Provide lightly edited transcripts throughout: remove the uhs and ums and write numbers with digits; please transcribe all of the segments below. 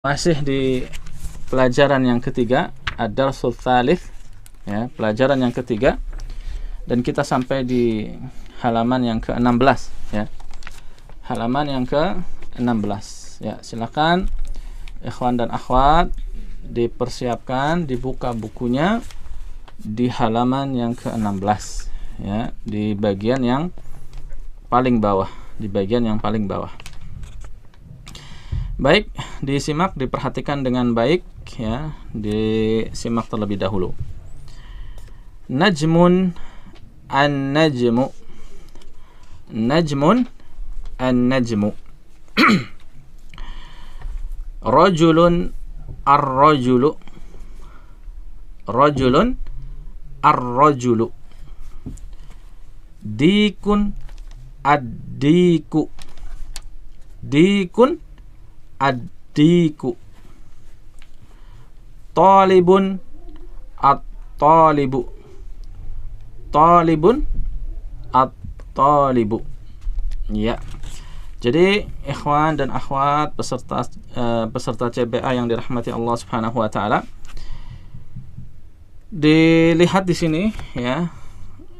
Masih di pelajaran yang ketiga, ad-darsul tsalits, ya, pelajaran yang ketiga, dan kita sampai di halaman yang ke-16, ya. Halaman yang ke-16. Ya, silakan ikhwan dan akhwat dipersiapkan, dibuka bukunya di halaman yang ke-16, ya, di bagian yang paling bawah, Baik, disimak, diperhatikan dengan baik, ya, disimak terlebih dahulu. Najmun an-najmu. Najmun an-najmu. Rajulun ar-rajulu. Rajulun ar-rajulu. Dikun ad-diku. Dikun ad-diku. Talibun at-talibu. Talibun at-talibu. Ya. Jadi ikhwan dan akhwat peserta CBA yang dirahmati Allah Subhanahu wa taala, dilihat di sini, ya.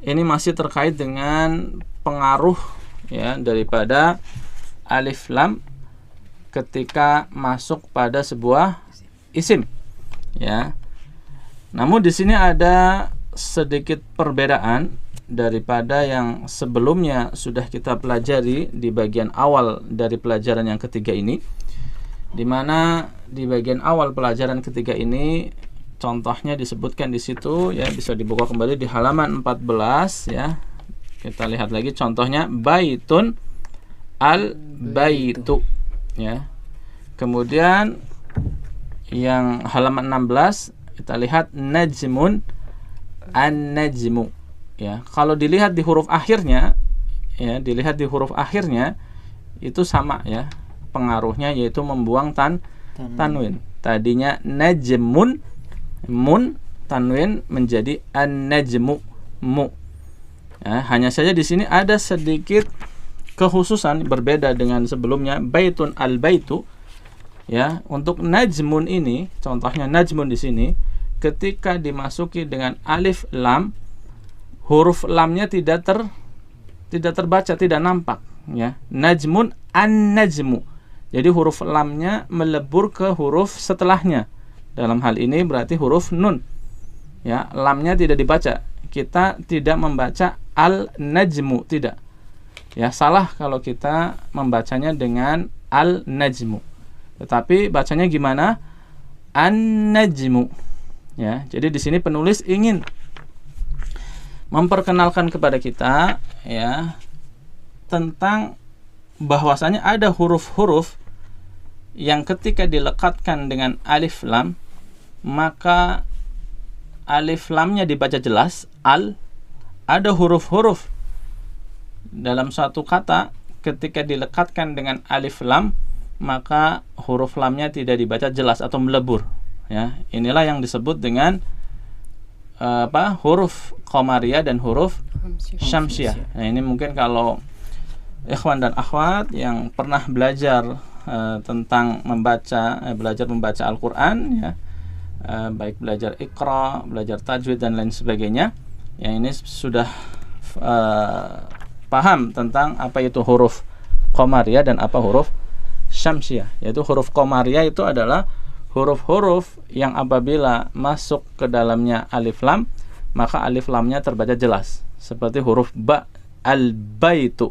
Ini masih terkait dengan pengaruh, ya, daripada alif lam ketika masuk pada sebuah isim, ya. Namun di sini ada sedikit perbedaan daripada yang sebelumnya sudah kita pelajari di bagian awal dari pelajaran yang ketiga ini, di mana di bagian awal pelajaran ketiga ini contohnya disebutkan di situ, ya, bisa dibuka kembali di halaman 14, ya. Kita lihat lagi contohnya, baitun al-baitu, ya. Kemudian yang halaman 16 kita lihat najmun an-najmu, ya. Kalau dilihat di huruf akhirnya, ya, itu sama, ya, pengaruhnya, yaitu membuang tanwin. Tadinya najmun, mun, tanwin menjadi an-najmu, mu. Ya, hanya saja di sini ada sedikit kekhususan berbeda dengan sebelumnya, baitun al-baitu, ya. Untuk najmun ini, contohnya najmun di sini, ketika dimasuki dengan alif lam, huruf lamnya tidak terbaca, tidak nampak, ya. Najmun an-najmu. Jadi huruf lamnya melebur ke huruf setelahnya. Dalam hal ini berarti huruf nun, ya. Lamnya tidak dibaca. Kita tidak membaca al-najmu, tidak. Ya, salah kalau kita membacanya dengan al-najmu. Tetapi bacanya gimana? An-najmu. Ya, jadi di sini penulis ingin memperkenalkan kepada kita, ya, tentang bahwasanya ada huruf-huruf yang ketika dilekatkan dengan alif lam, maka alif lamnya dibaca jelas, al. Ada huruf-huruf dalam suatu kata ketika dilekatkan dengan alif lam, maka huruf lamnya tidak dibaca jelas atau melebur, ya. Inilah yang disebut dengan huruf qamariyah dan huruf syamsiyah. Nah, ini mungkin kalau ikhwan dan akhwat yang pernah belajar tentang belajar membaca Al-Qur'an, ya, baik belajar Iqra, belajar tajwid dan lain sebagainya, yang ini sudah paham tentang apa itu huruf qamariyah dan apa huruf syamsiyah. Yaitu huruf qamariyah itu adalah huruf-huruf yang apabila masuk ke dalamnya alif lam, maka alif lamnya terbaca jelas, seperti huruf ba, al-baitu,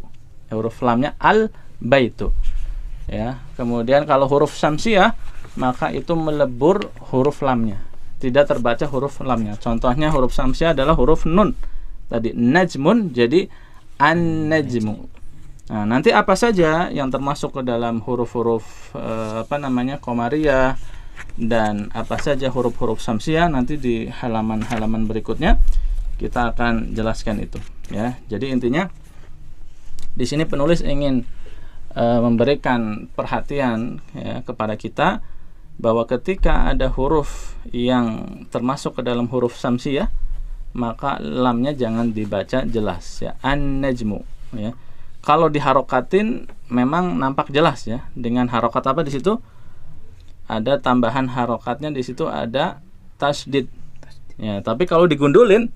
huruf lamnya al-baitu, ya. Kemudian kalau huruf syamsiyah, maka itu melebur huruf lamnya, tidak terbaca huruf lamnya. Contohnya huruf syamsiyah adalah huruf nun tadi, najmun jadi an-najmu. Nah, nanti apa saja yang termasuk ke dalam huruf-huruf qamariyah dan apa saja huruf-huruf syamsiyah, nanti di halaman-halaman berikutnya kita akan jelaskan itu, ya. Jadi intinya di sini penulis ingin memberikan perhatian, ya, kepada kita bahwa ketika ada huruf yang termasuk ke dalam huruf syamsiyah, maka lamnya jangan dibaca jelas, ya, an-najmu, ya. Kalau diharokatin memang nampak jelas, ya, dengan harokat apa di situ? ada tambahan harokatnya di situ, ada tasydid. Ya, tapi kalau digundulin,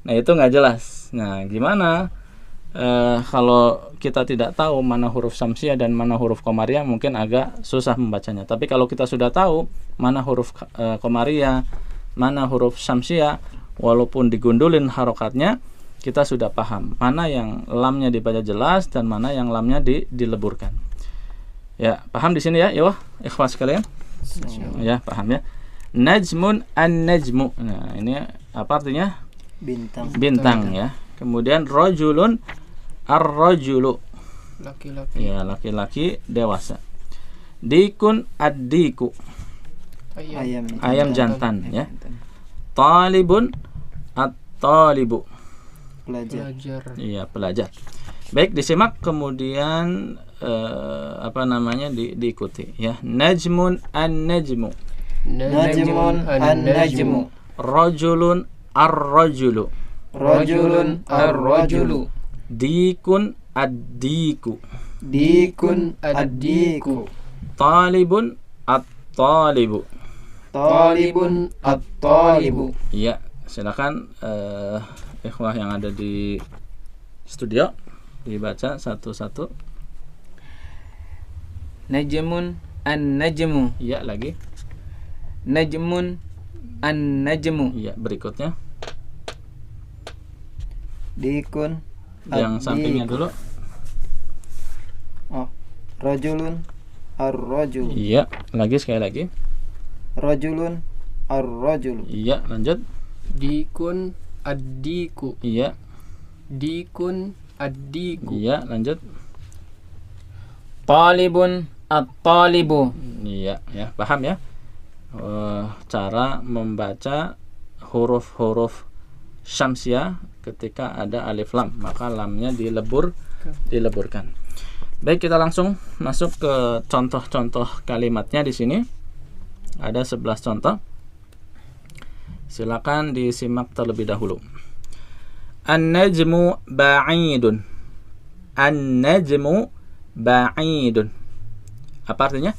nah itu nggak jelas. Nah, gimana kalau kita tidak tahu mana huruf syamsiah dan mana huruf qamariyah, mungkin agak susah membacanya. Tapi kalau kita sudah tahu mana huruf qamariyah, mana huruf syamsiah, walaupun digundulin harokatnya, kita sudah paham mana yang lamnya dibaca jelas dan mana yang lamnya dileburkan. Ya, paham di sini ya, ikhwas sekalian? Ya, paham ya. Najmun an-najmu. Nah, ini apa artinya? Bintang ya. Kemudian rajulun ar-rajulu. Laki-laki. Ya, laki-laki dewasa. Dikun ad-diku. Ayam jantan ya. Talibun at-talibu. Pelajar. Iya, pelajar. Baik, disimak kemudian diikuti ya. Najmun an-najmu. Najmun an-najmu. Rajulun ar-rajulu. Rajulun ar-rajulu. Dikun ad-diku. Dikun ad-diku. Talibun at-talibu. Talibun at-talibu. Iya, silakan ikhwah yang ada di studio dibaca satu-satu. Najmun an-najmu. Iya, lagi. Najmun an-najmu. Iya, berikutnya. Dikun Yang sampingnya dulu. Rajulun ar-rajulu. Iya, lagi sekali lagi. Rajulun ar-rajulu. Iya, lanjut. Dikun ad-diku. Iya. Dikun ad-diku. Iya, lanjut. Talibun at-talibu. Iya, ya, paham ya? Cara membaca huruf-huruf syamsiah ketika ada alif lam, maka lamnya dileburkan. Baik, kita langsung masuk ke contoh-contoh kalimatnya di sini. Ada 11 contoh. Silakan disimak terlebih dahulu. An-najmu ba'idun. An-najmu ba'idun. Apa artinya?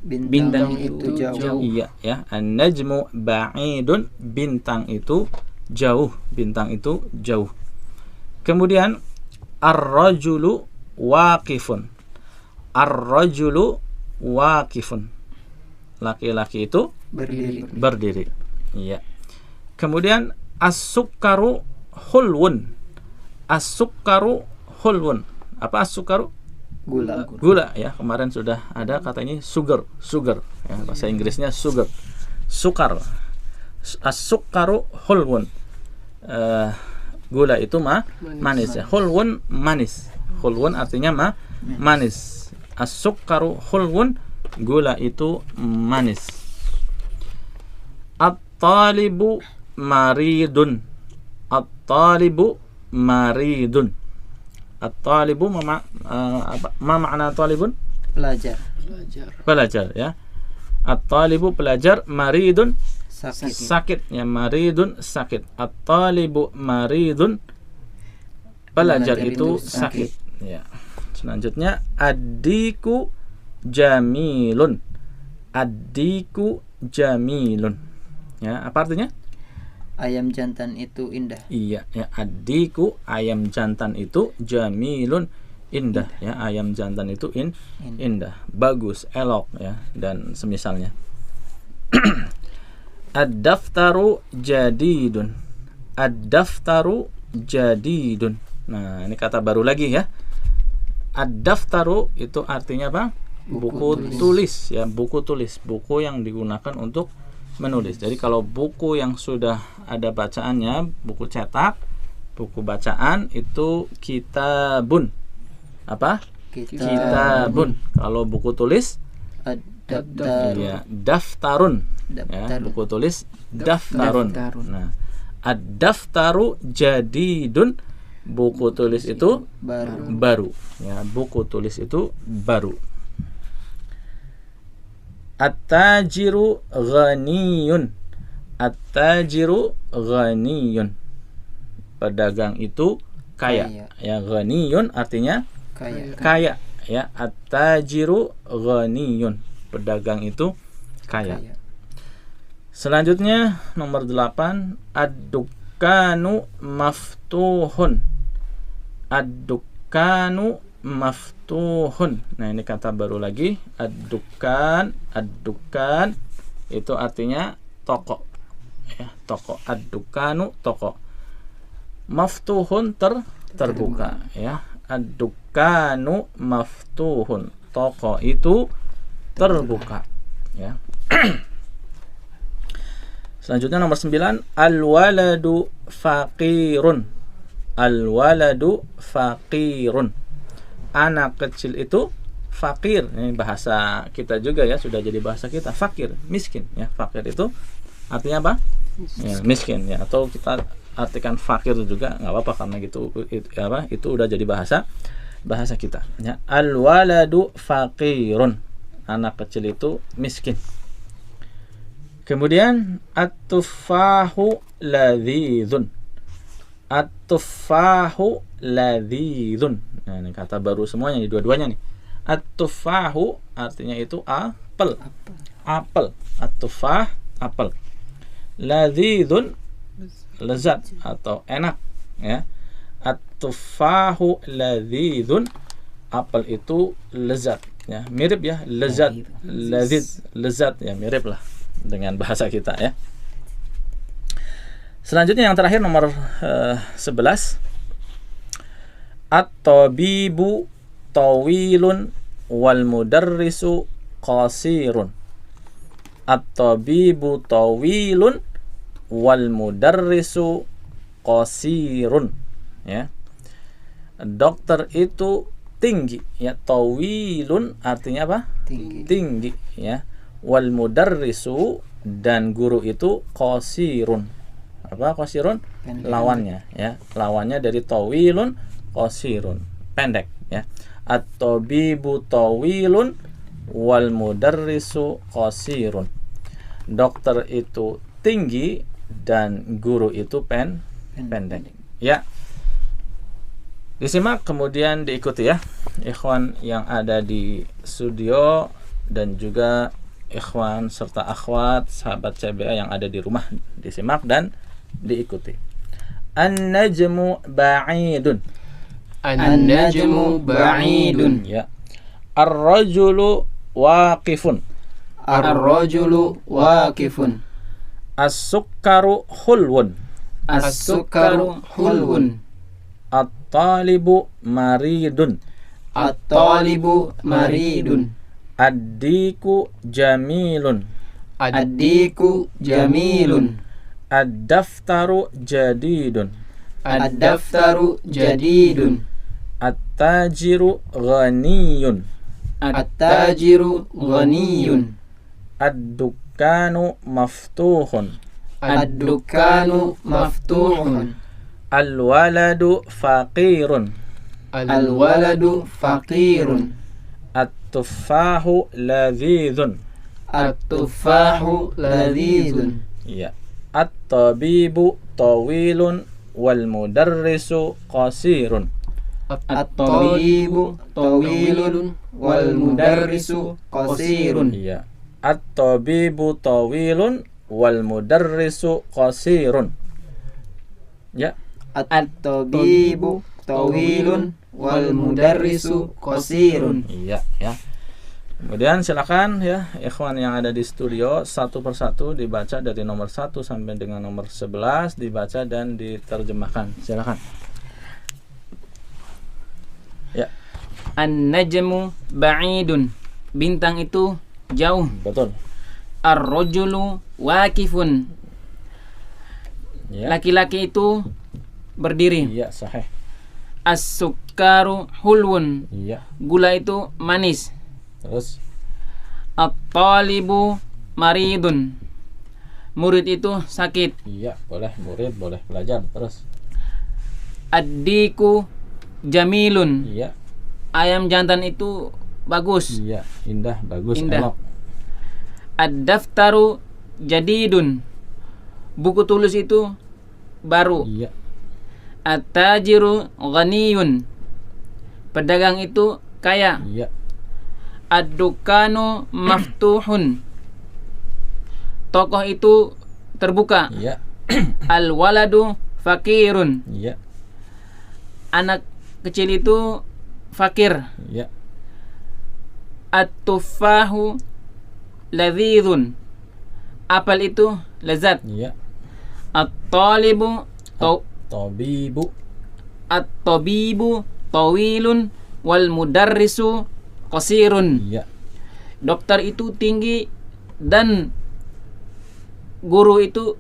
Bintang itu jauh. Iya ya. An-najmu ba'idun, bintang itu jauh. Bintang itu jauh. Kemudian ar-rajulu waqifun. Ar-rajulu waqifun. Laki-laki itu berdiri. Iya. Kemudian as-sukkaru hulwun. As-sukkaru hulwun. Apa as-sukkaru? Gula ya. Kemarin sudah ada kata ini sugar ya, bahasa Inggrisnya sugar. Sukar. As-sukkaru hulwun. Gula itu manis ya. Hulwun manis. Hulwun artinya manis. As-sukkaru hulwun, gula itu manis. At-talibu maridun. At-talibu maridun. At-talibu ma makna talibun? Pelajar ya. At-talibu pelajar, maridun sakit ya, maridun sakit. At-talibu maridun, pelajar itu sakit ya. Selanjutnya ad-diku jamilun. Ad-diku jamilun. Ya, apa artinya? Ayam jantan itu indah. Iya, ya, ad-diku ayam jantan itu, jamilun indah ya, ayam jantan itu indah, bagus, elok ya, dan semisalnya. Ad-daftaru jadidun. Ad-daftaru jadidun. Nah, ini kata baru lagi ya. Ad-daftaru itu artinya apa? Buku tulis ya, buku tulis, buku yang digunakan untuk menulis. Jadi kalau buku yang sudah ada bacaannya, buku cetak, buku bacaan itu kitabun. Apa? Kitabun. Kalau buku tulis ya, daftarun. Ya, buku tulis daftarun. Nah, ad-daftaru jadidun, buku tulis itu baru. Ya, buku tulis itu baru. At-tajiru ghaniyun. At-tajiru ghaniyun. Pedagang itu kaya. Ya, ghaniyun artinya kaya. Ya, at-tajiru ghaniyun. Pedagang itu kaya. Selanjutnya nomor 8, ad-dukkanu maftuhun. Ad-dukkanu maftuhun. Nah, ini kata baru lagi, ad-dukkan. Ad-dukkan itu artinya toko. Ya, toko. Ad-dukkanu toko. Maftuhun terbuka, ya. Ad-dukkanu maftuhun. Toko itu terbuka, ya. Selanjutnya nomor 9, al-waladu faqirun. Al-waladu faqirun. Anak kecil itu fakir. Ini bahasa kita juga ya, sudah jadi bahasa kita. Fakir, miskin ya. Fakir itu artinya apa? Ya, miskin ya, atau kita artikan fakir juga nggak apa-apa karena itu udah jadi bahasa kita ya. Al-waladu faqirun. Anak kecil itu miskin. Kemudian at-tufahu ladzizun. At-tufahu ladzizun. Nah, ini kata baru semuanya nih, dua-duanya nih. At-tufahu artinya itu apel. Apel. At-tufah apel. Ladzizun lezat atau enak ya. At-tufahu ladzizun, apel itu lezat ya. Mirip ya, lezat, laziz, lezat ya, mirip lah dengan bahasa kita ya. Selanjutnya yang terakhir nomor 11, at-tabibu tawilun wal mudarrisu qasirun. At-tabibu tawilun wal mudarrisu qasirun ya. Dokter itu tinggi ya. Tawilun artinya apa? Tinggi ya. Wal mudarrisu, dan guru itu qasirun. Apa qasirun? Lawannya ya. Lawannya dari tawilun, qasirun, pendek ya. At-tabibu tawilun wal mudarrisu qasirun. Dokter itu tinggi dan guru itu pendek ya. Disimak kemudian diikuti ya, ikhwan yang ada di studio dan juga ikhwan serta akhwat sahabat CBA yang ada di rumah. Disimak dan diikuti. An-najmu ba'idun. An-najmu ba'idun. Ya. Ar-rajulu waqifun. Ar-rajulu waqifun. As-sukkaru hulwun. As-sukkaru hulwun. At-talibu maridun. At-talibu maridun. Ad-diku jamilun. Ad-diku jamilun. Ad-daftaru jadidun. Ad-daftaru jadidun. At-tajiru ghaniyun. At-tajiru ghaniyun. Ad-dukkanu maftuhun. Ad-dukkanu maftuhun. Al-waladu faqirun. Al-waladu faqirun. At-tuffahu ladzizun. At-tuffahu ladzizun. Ya. At-tabibu tawilun wal mudarrisu qasirun. At-tabibu tawilun wal mudarrisu qasirun. Ya. At-tabibu tawilun wal mudarrisu qasirun. Ya. At-tabibu tawilun wal mudarrisu qasirun. Iya ya. Kemudian silakan ya ikhwan yang ada di studio satu persatu dibaca dari nomor 1 sampai dengan nomor 11, dibaca dan diterjemahkan. Silakan. Ya. An-najmu ba'idun. Bintang itu jauh. Betul. Ar-rajulu waqifun. Ya. Laki-laki itu berdiri. Iya, sahih. As-sukkaru hulwun. Iya. Gula itu manis. Terus At-talibu maridun. Murid itu sakit. iya, boleh murid, boleh pelajar. Terus Ad-diku jamilun. iya. Ayam jantan itu bagus. Iya, indah, bagus, Indah. elok. Ad-daftaru jadidun. Buku tulis itu baru. Iya. At-tajiru ghaniyun. Pedagang itu kaya. Iya. Ad-dukkanu maftuhun. Tokoh itu terbuka. Iya. Al-waladu fakirun. Iya. Anak kecil itu fakir. Iya. At-tuffahu ladzizun. Apel itu lezat. Iya. At-talibu Tabibu. at-tabibu tawilun wal mudarrisu qasirun. Iya. Dokter itu tinggi dan guru itu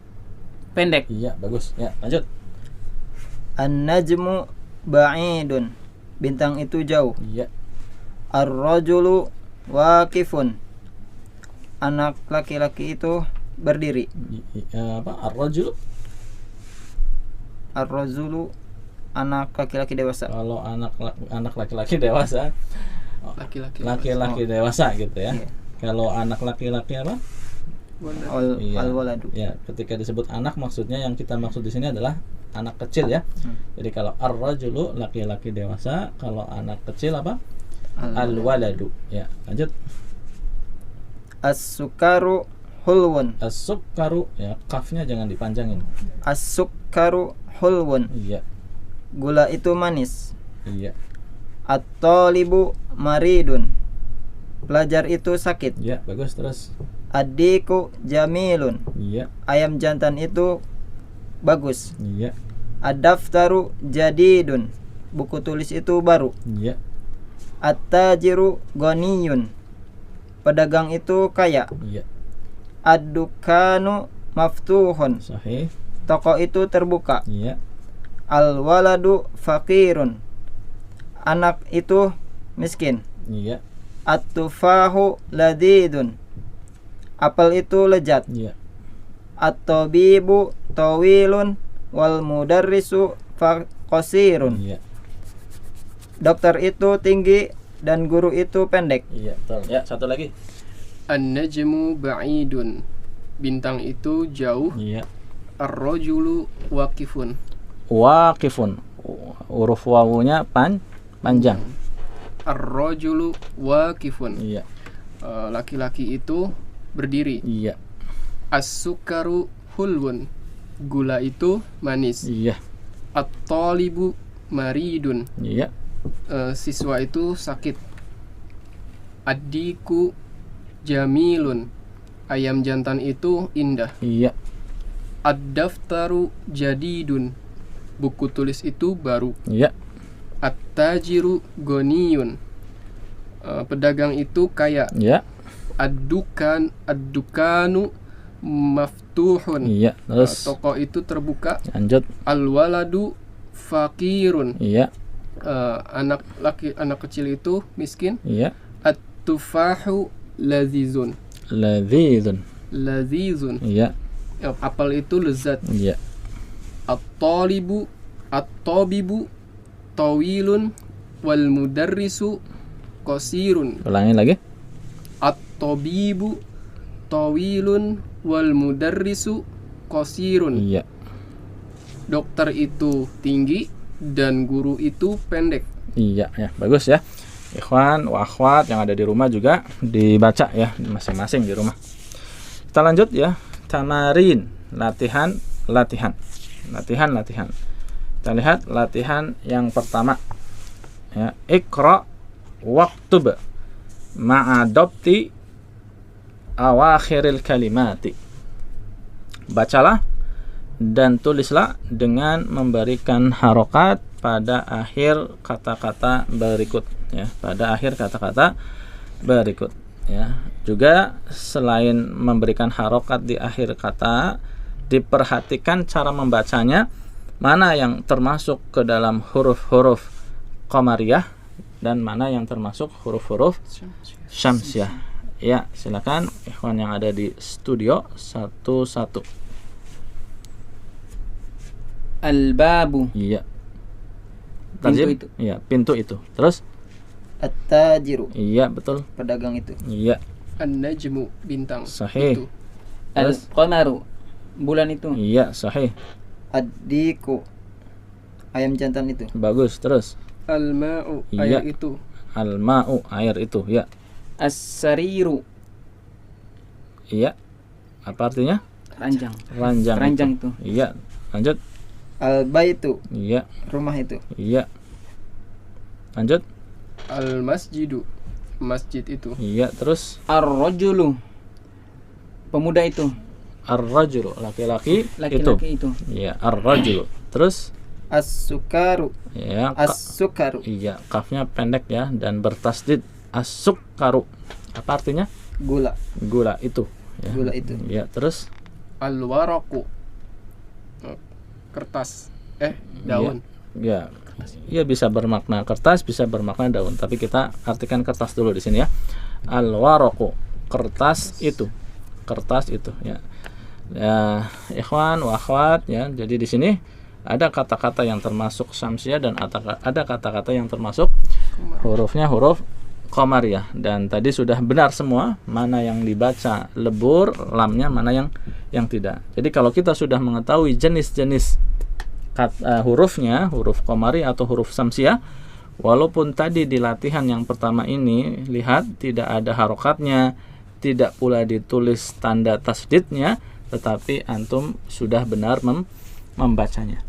pendek. Iya, bagus. Ya, lanjut. An-najmu ba'idun. Bintang itu jauh. Iya. Ar-rajulu waqifun. Anak laki-laki itu berdiri. Apa? Ar-rajul. Ar-rajulu anak laki-laki dewasa. Kalau anak laki-laki dewasa, laki-laki dewasa gitu ya. Iya. Kalau anak laki-laki apa? Iya. Al-waladu. Ya, ketika disebut anak maksudnya yang kita maksud di sini adalah anak kecil ya. Jadi kalau ar-rajulu laki-laki dewasa, kalau anak kecil apa? Al-waladu. Ya, lanjut. As-sukaru hulwun. As-sukkaru, ya, kafnya jangan dipanjangin. As-sukaru hulwun. Iya. Gula itu manis. Iya. At-talibu maridun. Pelajar itu sakit. Iya, bagus terus. Adiku jamilun. Iya. Ayam jantan itu bagus. Iya. Ad-daftaru jadidun. Buku tulis itu baru. Iya. At-tajiru ghaniyun. Pedagang itu kaya. Iya. Ad-dukanu maftuhun. Sahih. Toko itu terbuka. Iya. Al-waladu fakirun. Anak itu miskin. Iya. At-tufahu ladidun. Apel itu lezat. Iya. At-tabibu tawilun wal mudarrisu qasirun. Iya. Dokter itu tinggi dan guru itu pendek. Iya, betul. Ya, satu lagi. An-najmu ba'idun. Bintang itu jauh. Iya. Ar-rajulu waqifun. Waqifun. Huruf wawunya panjang. Ar-rajulu waqifun. Iya. Laki-laki itu berdiri. Iya. As-sukaru hulwun. Gula itu manis. Iya. At-talibu maridun. Iya. Siswa itu sakit. Ad-diku jamilun. Ayam jantan itu indah. Iya. Ad-daftaru jadidun. Buku tulis itu baru. Iya. At-tajiru ghaniyun. Pedagang itu kaya. Iya. Ad-dukanu maftuhun. Iya. Terus Toko itu terbuka. lanjut. Al-waladu fakirun. Iya. Anak kecil itu miskin. Iya. At-tufahu lazizun. Ladzizun. Lazizun. Iya. Apel itu lezat. Iya. At-tabibu tawilun wal mudarrisu qasirun. Ulangi lagi. At-tabibu tawilun wal mudarrisu qasirun. Iya. Dokter itu tinggi dan guru itu pendek. Iya, ya, bagus ya. Ikhwan wa akhwat yang ada di rumah juga dibaca ya masing-masing di rumah. Kita lanjut ya. Tamarin, latihan. Kita lihat latihan yang pertama. Ya, Iqra waktub ma'adabti awakhiril kalimati. Bacalah dan tulislah dengan memberikan harokat pada akhir kata-kata berikut ya, pada akhir kata-kata berikut ya. Juga selain memberikan harokat di akhir kata, diperhatikan cara membacanya, mana yang termasuk ke dalam huruf-huruf qamariyah dan mana yang termasuk huruf-huruf syamsiah. Ya, silakan ikhwan yang ada di studio satu-satu. Al-babu. Iya. Pintu Tajim? itu. Iya, pintu itu. Terus? At-tajiru. Iya, betul. Pedagang itu. Iya. An-najmu bintang. Sahih. Itu. Terus? Al-qamaru. Bulan itu. Iya, sahih. Ad-diku. Ayam jantan itu. Bagus. Terus? Al-ma'u Iya. air itu. Al-ma'u, air itu. Ya. As-sariru. Iya. Apa artinya? Ranjang. Ranjang. Ranjang itu. Iya. Lanjut. Al-baitu, Iya. rumah itu. Iya. Lanjut. Al-masjidu, masjid itu. Iya. Terus Ar-rajulu, pemuda itu. ar-rajulu, laki-laki itu. Laki-laki itu. Iya. Ar-rajulu. Terus As-sukaru, ya. as-sukaru, Iya. Kafnya pendek ya dan bertasdid. As-sukaru. Apa artinya? gula, Gula itu. Ya. gula itu. Iya. Terus Al-waraku, kertas. Daun. ya. Iya, bisa bermakna kertas, bisa bermakna daun. Tapi kita artikan kertas dulu di sini ya. Al-waraqu, kertas itu. Kertas itu ya. Ya, ikhwan wa akhwat ya. Jadi di sini ada kata-kata yang termasuk syamsiah dan ada kata-kata yang termasuk hurufnya huruf qamariyah, dan tadi sudah benar semua mana yang dibaca lebur, lamnya mana yang tidak. Jadi kalau kita sudah mengetahui jenis-jenis hurufnya, huruf qamari atau huruf syamsiah, walaupun tadi di latihan yang pertama ini lihat tidak ada harokatnya, tidak pula ditulis tanda tasdidnya, tetapi antum sudah benar membacanya.